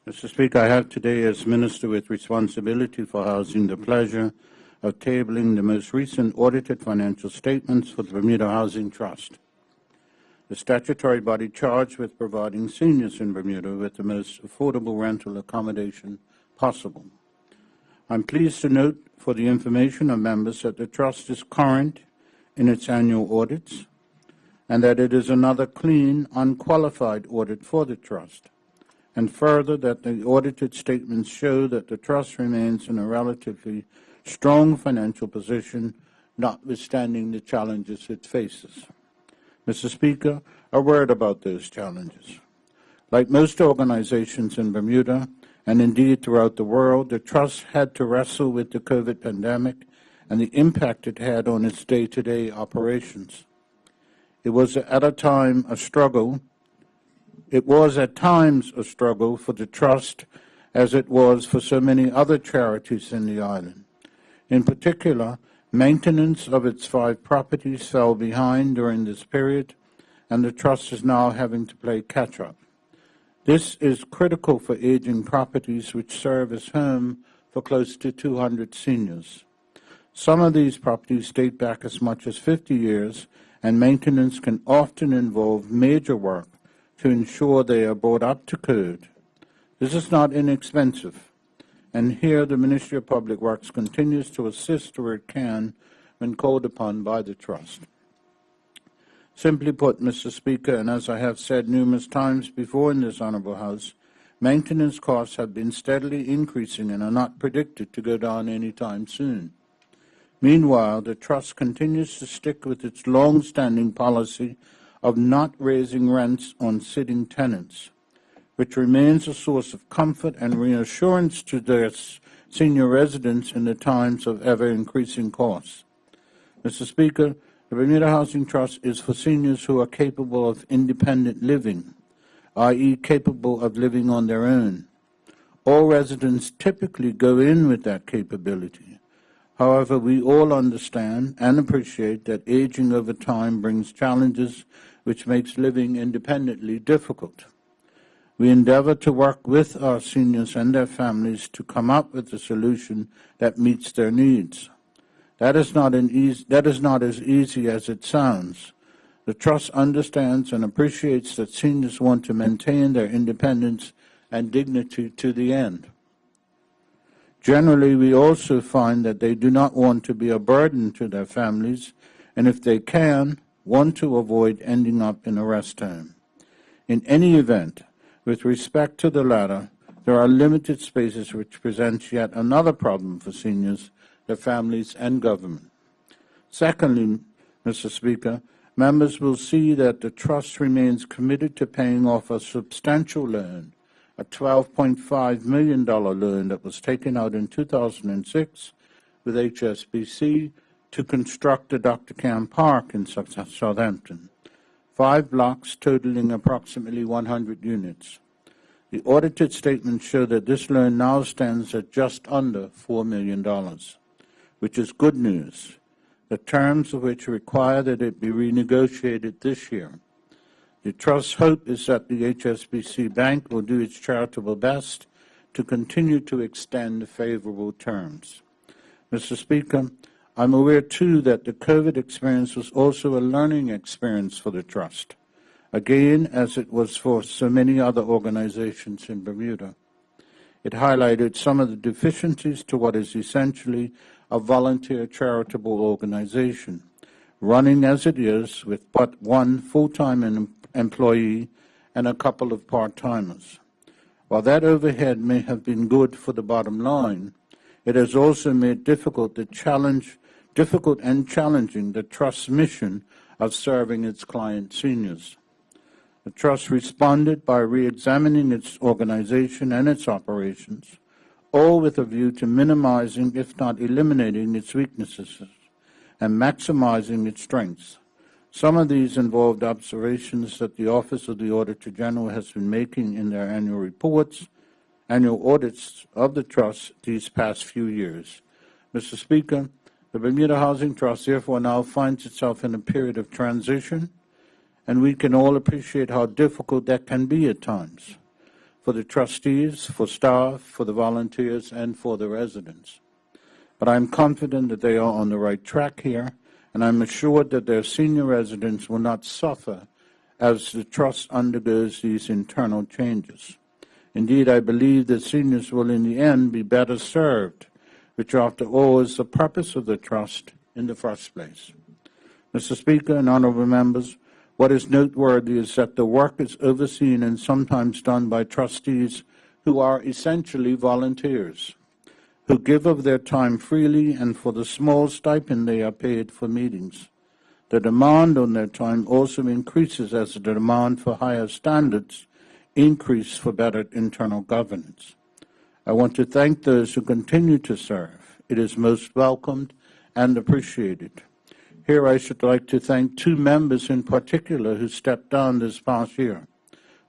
Mr. Speaker, I have today, as Minister with responsibility for housing, the pleasure of tabling the most recent audited financial statements for the Bermuda Housing Trust, the statutory body charged with providing seniors in Bermuda with the most affordable rental accommodation possible. I'm pleased to note for the information of members that the Trust is current in its annual audits and that it is another clean, unqualified audit for the Trust, and further that the audited statements show that the Trust remains in a relatively strong financial position, notwithstanding the challenges it faces. Mr. Speaker, a word about those challenges. Like most organizations in Bermuda, and indeed throughout the world, the Trust had to wrestle with the COVID pandemic and the impact it had on its day-to-day operations. It was at times a struggle for the Trust, as it was for so many other charities in the island. In particular, maintenance of its 5 properties fell behind during this period, and the Trust is now having to play catch-up. This is critical for aging properties which serve as home for close to 200 seniors. Some of these properties date back as much as 50 years, and maintenance can often involve major work to ensure they are brought up to code. This is not inexpensive, and here the Ministry of Public Works continues to assist where it can when called upon by the Trust. Simply put, Mr. Speaker, and as I have said numerous times before in this Honourable House, maintenance costs have been steadily increasing and are not predicted to go down anytime soon. Meanwhile, the Trust continues to stick with its long-standing policy of not raising rents on sitting tenants, which remains a source of comfort and reassurance to their senior residents in the times of ever-increasing costs. Mr. Speaker, the Bermuda Housing Trust is for seniors who are capable of independent living, i.e. capable of living on their own. All residents typically go in with that capability. However, we all understand and appreciate that aging over time brings challenges which makes living independently difficult. We endeavor to work with our seniors and their families to come up with a solution that meets their needs. That is not as easy as it sounds. The Trust understands and appreciates that seniors want to maintain their independence and dignity to the end. Generally, we also find that they do not want to be a burden to their families, and if they can, want to avoid ending up in a rest home. In any event, with respect to the latter, there are limited spaces which present yet another problem for seniors, their families, and government. Secondly, Mr. Speaker, members will see that the Trust remains committed to paying off a substantial loan, a $12.5 million loan that was taken out in 2006 with HSBC to construct the Dr. Camp Park in Southampton, 5 blocks totaling approximately 100 units. The audited statements show that this loan now stands at just under $4 million, which is good news, the terms of which require that it be renegotiated this year. The Trust's hope is that the HSBC Bank will do its charitable best to continue to extend favorable terms. Mr. Speaker, I'm aware, too, that the COVID experience was also a learning experience for the Trust, again, as it was for so many other organizations in Bermuda. It highlighted some of the deficiencies to what is essentially a volunteer charitable organization, running as it is with but one full-time employee and a couple of part-timers. While that overhead may have been good for the bottom line, it has also made difficult and challenging the Trust's mission of serving its client seniors. The Trust responded by re-examining its organization and its operations, all with a view to minimizing, if not eliminating, its weaknesses and maximizing its strengths. Some of these involved observations that the Office of the Auditor General has been making in their annual audits of the Trust these past few years. Mr. Speaker, the Bermuda Housing Trust therefore now finds itself in a period of transition, and we can all appreciate how difficult that can be at times. for the trustees, for staff, for the volunteers, and for the residents. But I'm confident that they are on the right track here, and I'm assured that their senior residents will not suffer as the trust undergoes these internal changes. Indeed, I believe that seniors will in the end be better served, which after all is the purpose of the trust in the first place. Mr. Speaker and honourable members, what is noteworthy is that the work is overseen and sometimes done by trustees who are essentially volunteers, who give of their time freely and for the small stipend they are paid for meetings. The demand on their time also increases as the demand for higher standards increase for better internal governance. I want to thank those who continue to serve. It is most welcomed and appreciated. Here I should like to thank two members in particular who stepped down this past year,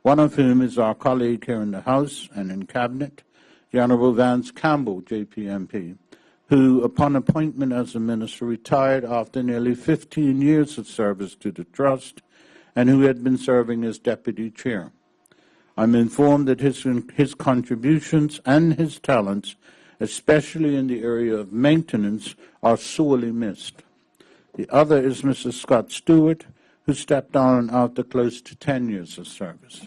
one of whom is our colleague here in the House and in Cabinet, the Honourable Vance Campbell, JPMP, who, upon appointment as a minister, retired after nearly 15 years of service to the Trust and who had been serving as Deputy Chair. I'm informed that his contributions and his talents, especially in the area of maintenance, are sorely missed. The other is Mrs. Scott Stewart, who stepped down after close to 10 years of service.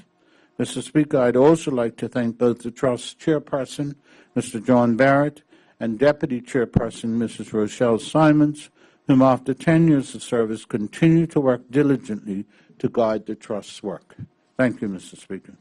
Mr. Speaker, I'd also like to thank both the Trust Chairperson, Mr. John Barrett, and Deputy Chairperson, Mrs. Rochelle Simons, whom after 10 years of service continue to work diligently to guide the Trust's work. Thank you, Mr. Speaker.